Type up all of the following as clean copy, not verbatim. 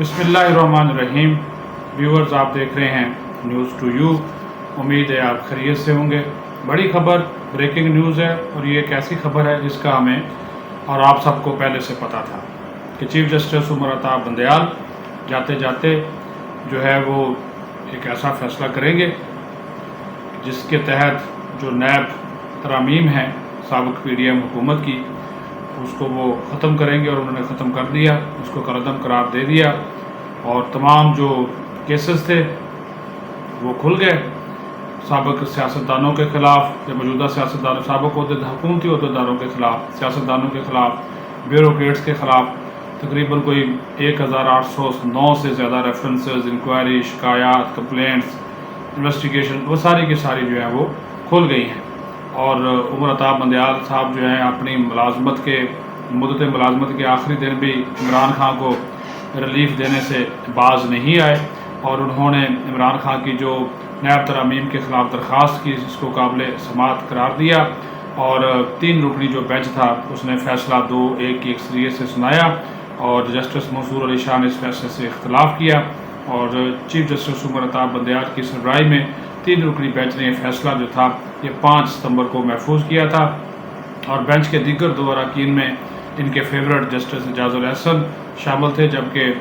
بسم اللہ الرحمن الرحیم. ویورز، آپ دیکھ رہے ہیں نیوز ٹو یو. امید ہے آپ خیریت سے ہوں گے. بڑی خبر، بریکنگ نیوز ہے، اور یہ ایک ایسی خبر ہے جس کا ہمیں اور آپ سب کو پہلے سے پتہ تھا کہ چیف جسٹس عمر عطا بندیال جاتے جاتے جو ہے وہ ایک ایسا فیصلہ کریں گے جس کے تحت جو نیب ترامیم ہیں سابق پی ڈی ایم حکومت کی، اس کو وہ ختم کریں گے، اور انہوں نے ختم کر دیا، اس کو کالعدم قرار دے دیا، اور تمام جو کیسز تھے وہ کھل گئے سابق سیاستدانوں کے خلاف یا موجودہ سیاستدانوں، سابق حکومتی عہدیداروں کے خلاف، سیاستدانوں کے خلاف، بیوروکریٹس کے خلاف. تقریباً کوئی 1809 سے زیادہ ریفرنسز، انکوائری، شکایات، کمپلینٹس، انویسٹیگیشن، وہ ساری کی ساری جو ہے وہ کھل گئی ہیں. اور عمر عطا بندیال صاحب جو ہیں اپنی مدت ملازمت کے آخری دن بھی عمران خان کو ریلیف دینے سے باز نہیں آئے، اور انہوں نے عمران خان کی جو نیب ترامیم کے خلاف درخواست کی اس کو قابل سماعت قرار دیا، اور 3 رکنی جو بینچ تھا اس نے فیصلہ 2-1 کی اکثریت سے سنایا، اور جسٹس منصور علی شاہ نے اس فیصلے سے اختلاف کیا، اور چیف جسٹس عمر عطا بندیال کی سربراہی میں 3 رکنی بینچ نے یہ فیصلہ جو تھا یہ 5 ستمبر کو محفوظ کیا تھا. اور بینچ کے دیگر 2 اراکین میں ان کے فیورٹ جسٹس اعجاز الاحسن شامل تھے، جبکہ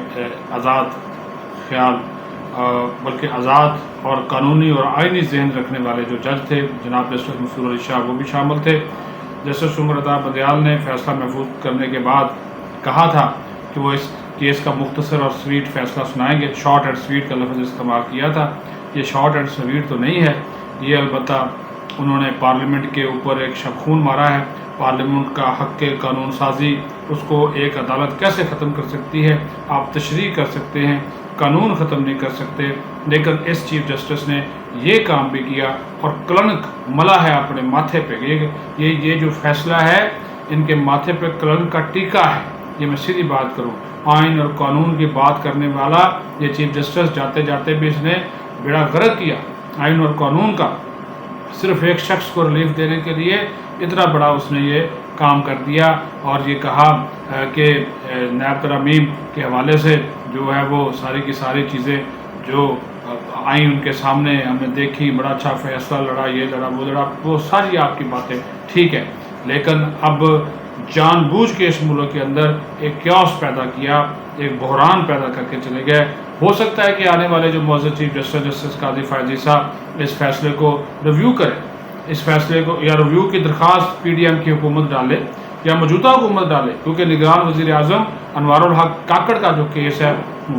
آزاد اور قانونی اور آئینی ذہن رکھنے والے جو جج تھے جناب جسٹس منصور علی شاہ وہ بھی شامل تھے. جسٹس عمر عطا بندیال نے فیصلہ محفوظ کرنے کے بعد کہا تھا کہ وہ اس کیس کا مختصر اور سویٹ فیصلہ سنائیں گے. شارٹ اینڈ سویٹ کا لفظ استعمال کیا تھا. یہ شارٹ اینڈ سویٹ تو نہیں ہے، یہ البتہ انہوں نے پارلیمنٹ کے اوپر ایک شب خون مارا ہے. پارلیمنٹ کا حق قانون سازی، اس کو ایک عدالت کیسے ختم کر سکتی ہے؟ آپ تشریح کر سکتے ہیں، قانون ختم نہیں کر سکتے. لیکن اس چیف جسٹس نے یہ کام بھی کیا اور کلنک ملا ہے اپنے ماتھے پہ. یہ جو فیصلہ ہے ان کے ماتھے پہ کلنک کا ٹیکہ ہے. یہ میں سیدھی بات کروں، آئین اور قانون کی بات کرنے والا یہ چیف جسٹس جاتے جاتے بھی اس نے بیڑا غرق کیا آئین اور قانون کا. صرف ایک شخص کو ریلیف دینے کے لیے اتنا بڑا اس نے یہ کام کر دیا، اور یہ کہا کہ نیب ترامیم کے حوالے سے جو ہے وہ ساری کی ساری چیزیں جو آئیں ان کے سامنے ہم نے دیکھی، بڑا اچھا فیصلہ لڑا، یہ لڑا وہ لڑا، وہ ساری آپ کی باتیں ٹھیک ہے، لیکن اب جان بوجھ کے اس ملک کے اندر ایک کیوس پیدا کیا، ایک بحران پیدا کر کے چلے گئے. ہو سکتا ہے کہ آنے والے جو معزز چیف جسٹس قاضی فائزی صاحب اس فیصلے کو ریویو کریں، اس فیصلے کو یا ریویو کی درخواست پی ڈی ایم کی حکومت ڈالے یا موجودہ حکومت ڈالے، کیونکہ نگران وزیر اعظم انوار الحق کاکڑ کا جو کیس ہے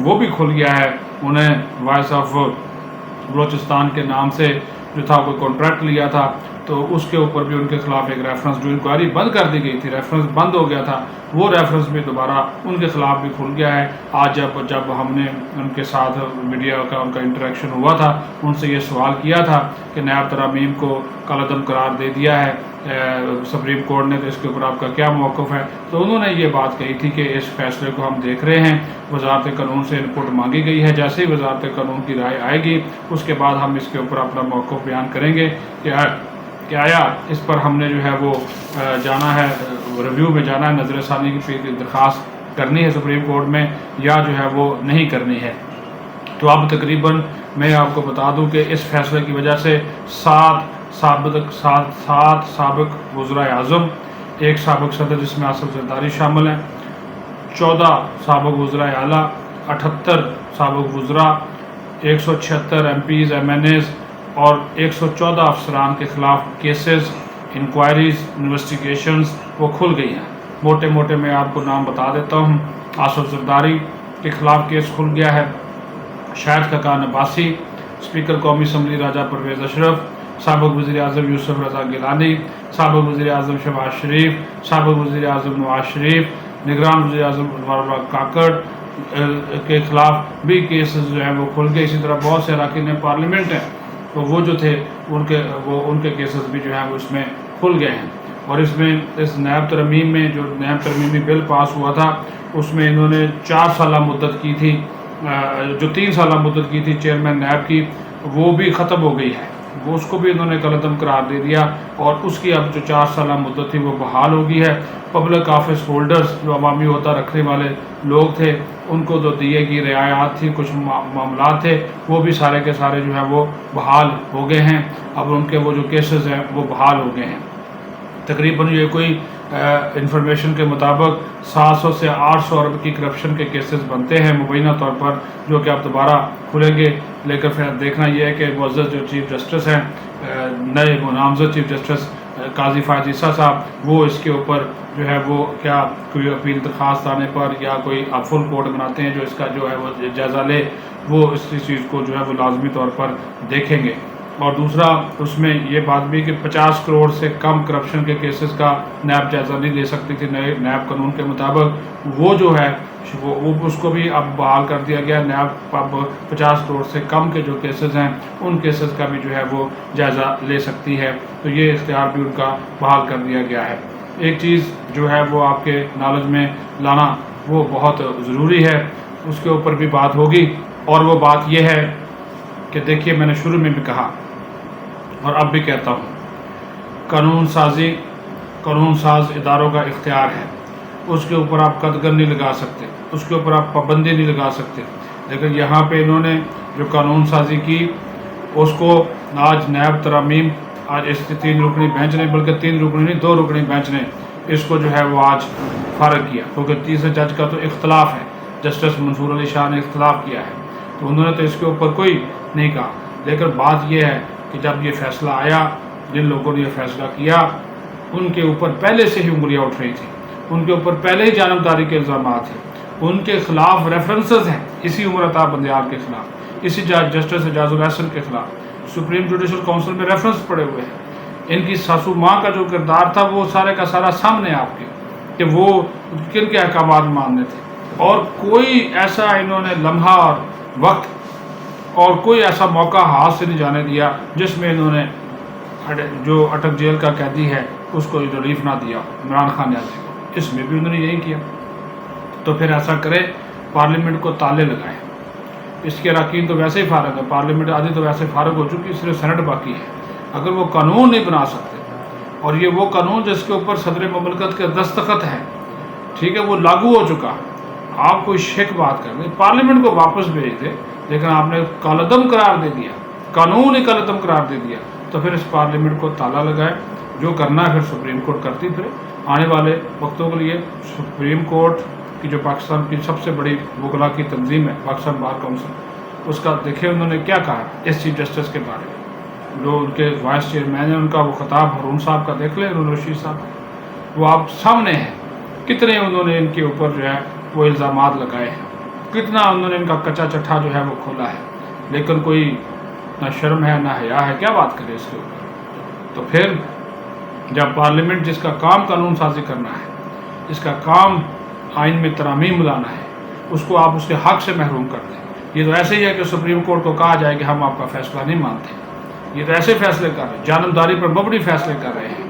وہ بھی کھل گیا ہے. انہیں وائس آف بلوچستان کے نام سے جو تھا کوئی کانٹریکٹ لیا تھا، تو اس کے اوپر بھی ان کے خلاف ایک ریفرنس جو انکوائری بند کر دی گئی تھی، ریفرنس بند ہو گیا تھا، وہ ریفرنس بھی دوبارہ ان کے خلاف بھی کھل گیا ہے. آج جب ہم نے ان کے ساتھ میڈیا کا ان کا انٹریکشن ہوا تھا، ان سے یہ سوال کیا تھا کہ نیب ترامیم کو کالعدم قرار دے دیا ہے سپریم کورٹ نے، تو اس کے اوپر آپ کا کیا موقف ہے؟ تو انہوں نے یہ بات کہی تھی کہ اس فیصلے کو ہم دیکھ رہے ہیں، وزارت قانون سے انپٹ مانگی گئی ہے، جیسے ہی وزارت قانون کی رائے آئے گی اس کے بعد ہم اس کے اوپر اپنا موقف بیان کریں گے کہ آیا اس پر ہم نے جو ہے وہ جانا ہے، ریویو میں جانا ہے، نظر ثانی کی درخواست کرنی ہے سپریم کورٹ میں، یا جو ہے وہ نہیں کرنی ہے. تو اب تقریباً میں آپ کو بتا دوں کہ اس فیصلے کی وجہ سے 7 سابق وزراء اعظم، 1 سابق صدر جس میں آصف زرداری شامل ہیں، 14 سابق وزراء اعلیٰ، 78 سابق وزراء، 176 M Ps, M N As اور 114 افسران کے خلاف کیسز، انکوائریز، انویسٹیگیشنز وہ کھل گئی ہیں. موٹے موٹے میں آپ کو نام بتا دیتا ہوں. آصف زرداری کے خلاف کیس کھل گیا ہے، شاہد خاقان عباسی، اسپیکر قومی اسمبلی راجہ پرویز اشرف، سابق وزیر اعظم یوسف رضا گیلانی، سابق وزیر اعظم شہباز شریف، سابق وزیر اعظم نواز شریف، نگران وزیر اعظم انوار الحق کاکڑ کے خلاف بھی کیسز جو ہیں وہ کھل گئے. اسی طرح بہت سے اراکین پارلیمنٹ ہیں تو وہ جو تھے ان کے کیسز بھی جو ہیں وہ اس میں کھل گئے ہیں. اور اس میں اس نیب ترمیم میں جو نیب ترمیمی بل پاس ہوا تھا اس میں انہوں نے 4 سالہ مدت کی تھی، جو 3 سالہ مدت کی تھی چیئرمین نیب کی، وہ بھی ختم ہو گئی ہے. وہ اس کو بھی انہوں نے کالعدم قرار دے دیا، اور اس کی اب جو 4 سالہ مدت تھی وہ بحال ہو گئی ہے۔ پبلک آفس ہولڈرز جو عوامی عہدہ رکھنے والے لوگ تھے، ان کو جو دیے گئی رعایات تھی، کچھ معاملات تھے، وہ بھی سارے کے سارے جو ہیں وہ بحال ہو گئے ہیں۔ اب ان کے وہ جو کیسز ہیں وہ بحال ہو گئے ہیں۔ تقریباً یہ کوئی انفارمیشن کے مطابق 700 سے 800 ارب کی کرپشن کے کیسز بنتے ہیں مبینہ طور پر، جو کہ اب دوبارہ کھلیں گے۔ لیکن پھر دیکھنا یہ ہے کہ معزز جو چیف جسٹس ہیں، نئے نامزد چیف جسٹس قاضی فائز عیسیٰ صاحب، وہ اس کے اوپر جو ہے وہ کیا کوئی اپیل درخواست آنے پر یا کوئی فل کورٹ بناتے ہیں جو اس کا جو ہے وہ جائزہ لے، وہ اس چیز کو جو ہے وہ لازمی طور پر دیکھیں گے۔ اور دوسرا اس میں یہ بات بھی کہ 50 کروڑ سے کم کرپشن کے کیسز کا نیب جائزہ نہیں لے سکتی تھی نئے نیب قانون کے مطابق، وہ جو ہے وہ اس کو بھی اب بحال کر دیا گیا۔ نیب اب 50 کروڑ سے کم کے جو کیسز ہیں ان کیسز کا بھی جو ہے وہ جائزہ لے سکتی ہے، تو یہ اختیار بھی ان کا بحال کر دیا گیا ہے۔ ایک چیز جو ہے وہ آپ کے نالج میں لانا وہ بہت ضروری ہے، اس کے اوپر بھی بات ہوگی، اور وہ بات یہ ہے کہ دیکھیے میں نے شروع میں بھی کہا اور اب بھی کہتا ہوں، قانون ساز اداروں کا اختیار ہے، اس کے اوپر آپ قدغن نہیں لگا سکتے، اس کے اوپر آپ پابندی نہیں لگا سکتے۔ لیکن یہاں پہ انہوں نے جو قانون سازی کی اس کو آج نیب ترامیم، آج اس 3 رکنی بینچ نے، بلکہ 3 رکنی نہیں 2 رکنی بینچ نے اس کو جو ہے وہ آج فارغ کیا، کیونکہ تیسرے جج کا تو اختلاف ہے، جسٹس منصور علی شاہ نے اختلاف کیا ہے، تو انہوں نے تو اس کے اوپر کوئی نہیں کہا۔ لیکن بات یہ ہے کہ جب یہ فیصلہ آیا، جن لوگوں نے یہ فیصلہ کیا ان کے اوپر پہلے سے ہی انگلیاں اٹھ رہی تھیں، ان کے اوپر پہلے ہی جانبداری کے الزامات ہیں، ان کے خلاف ریفرنسز ہیں، اسی عمر عطا بندیال کے خلاف، اسی جسٹس اعجاز الاحسن کے خلاف سپریم جوڈیشل کونسل میں ریفرنس پڑے ہوئے ہیں۔ ان کی ساسو ماں کا جو کردار تھا وہ سارے کا سارا سامنے آپ کے، کہ وہ کن کے احکامات ماننے تھے، اور کوئی ایسا انہوں نے لمحہ اور وقت اور کوئی ایسا موقع ہاتھ سے نہیں جانے دیا جس میں انہوں نے جو اٹک جیل کا قیدی ہے اس کو ریلیف نہ دیا عمران خان نیازی کو، اس میں بھی انہوں نے یہی کیا۔ تو پھر ایسا کرے، پارلیمنٹ کو تالے لگائے، اس کے اراکین تو ویسے ہی فارغ ہے، پارلیمنٹ آدھی تو ویسے فارغ ہو چکی، صرف سینٹ باقی ہے۔ اگر وہ قانون نہیں بنا سکتے، اور یہ وہ قانون جس کے اوپر صدر مملکت کے دستخط ہے، ٹھیک ہے، وہ لاگو ہو چکا، آپ کوئی شک بات کر دیں، پارلیمنٹ کو واپس بھیج دیں، لیکن آپ نے کالعدم قرار دے دیا، قانون ہی کالعدم قرار دے دیا، تو پھر اس پارلیمنٹ کو تالا لگائے، جو کرنا ہے پھر سپریم کورٹ کرتی پھر آنے والے وقتوں کے لیے۔ سپریم کورٹ کی جو پاکستان کی سب سے بڑی وکلاء کی تنظیم ہے، پاکستان بار کونسل، اس کا دیکھیں انہوں نے کیا کہا اس چیف جسٹس کے بارے میں، جو ان کے وائس چیئرمین ہیں ان کا وہ خطاب ہارون صاحب کا دیکھ لیں، ہارون رشید صاحب، وہ آپ سامنے ہیں، کتنے انہوں نے ان کے اوپر جو ہے وہ الزامات لگائے ہیں، کتنا انہوں نے ان کا کچا چٹھا جو ہے وہ کھولا ہے، لیکن کوئی نہ شرم ہے نہ حیا ہے، کیا بات کرے اس کے اوپر۔ تو پھر جب پارلیمنٹ جس کا کام قانون سازی کرنا ہے، اس کا کام آئین میں ترامیم لانا ہے، اس کو آپ اس کے حق سے محروم کر دیں۔ یہ تو ایسے ہی ہے کہ سپریم کورٹ کو کہا جائے کہ ہم آپ کا فیصلہ نہیں مانتے، یہ تو ایسے فیصلے کر رہے ہیں، جانبداری پر مبنی فیصلے کر رہے ہیں،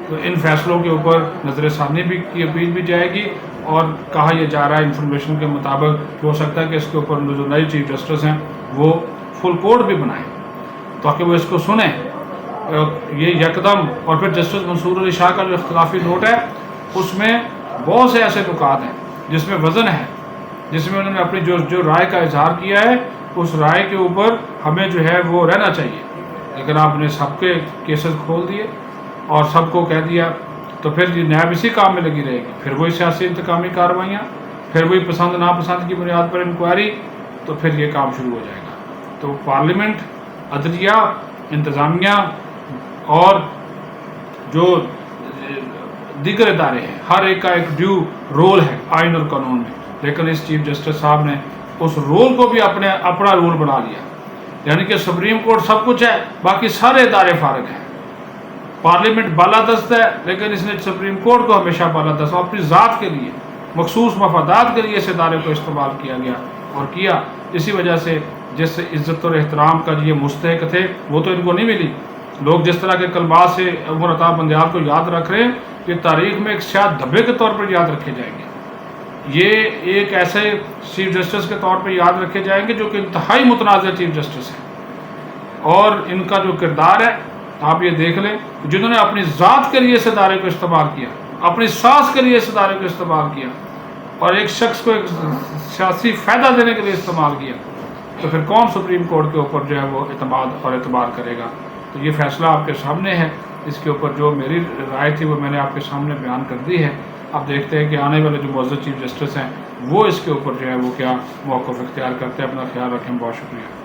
تو ان فیصلوں کے اوپر نظر ثانی بھی کی اپیل بھی جائے گی، اور کہا یہ جا رہا ہے انفارمیشن کے مطابق کہ ہو سکتا ہے کہ اس کے اوپر جو نئے چیف جسٹس ہیں وہ فل کورٹ بھی بنائیں تاکہ وہ اس کو سنیں، یہ یکدم۔ اور پھر جسٹس منصور علی شاہ کا جو اختلافی نوٹ ہے اس میں بہت سے ایسے نکات ہیں جس میں وزن ہے، جس میں انہوں نے اپنی جو رائے کا اظہار کیا ہے اس رائے کے اوپر ہمیں جو ہے وہ رہنا چاہیے، لیکن آپ نے سب کے کیسز کھول دیے اور سب کو کہہ دیا، تو پھر یہ نیب اسی کام میں لگی رہے گی، پھر وہی سیاسی انتقامی کارروائیاں، پھر وہی پسند ناپسند کی بنیاد پر انکوائری، تو پھر یہ کام شروع ہو جائے گا۔ تو پارلیمنٹ، عدلیہ، انتظامیہ اور جو دیگر ادارے ہیں، ہر ایک کا ایک ڈیو رول ہے آئین اور قانون میں، لیکن اس چیف جسٹس صاحب نے اس رول کو بھی اپنا رول بنا لیا، یعنی کہ سپریم کورٹ سب کچھ ہے، باقی سارے ادارے فارغ ہیں، پارلیمنٹ بالادست ہے، لیکن اس نے سپریم کورٹ کو ہمیشہ بالادست اپنی ذات کے لیے، مخصوص مفادات کے لیے اس ادارے کو استعمال کیا گیا اور کیا۔ اسی وجہ سے جس عزت اور احترام کا یہ مستحق تھے وہ تو ان کو نہیں ملی۔ لوگ جس طرح کے کلمات سے عمر عطا بندیال کو یاد رکھ رہے ہیں، یہ تاریخ میں ایک سیاہ دھبے کے طور پر یاد رکھے جائیں گے، یہ ایک ایسے چیف جسٹس کے طور پر یاد رکھے جائیں گے جو کہ انتہائی متنازع چیف جسٹس ہیں، اور ان کا جو کردار ہے آپ یہ دیکھ لیں، جنہوں نے اپنی ذات کے لیے اس ادارے کو استعمال کیا، اپنی ساس کے لیے اس ادارے کو استعمال کیا اور ایک شخص کو ایک سیاسی فائدہ دینے کے لیے استعمال کیا، تو پھر کون سپریم کورٹ کے اوپر جو ہے وہ اعتماد اور اعتبار کرے گا؟ تو یہ فیصلہ آپ کے سامنے ہے، اس کے اوپر جو میری رائے تھی وہ میں نے آپ کے سامنے بیان کر دی ہے۔ اب دیکھتے ہیں کہ آنے والے جو معزز چیف جسٹس ہیں وہ اس کے اوپر جو ہے وہ کیا موقف اختیار کرتے ہیں۔ اپنا خیال رکھیں، بہت شکریہ۔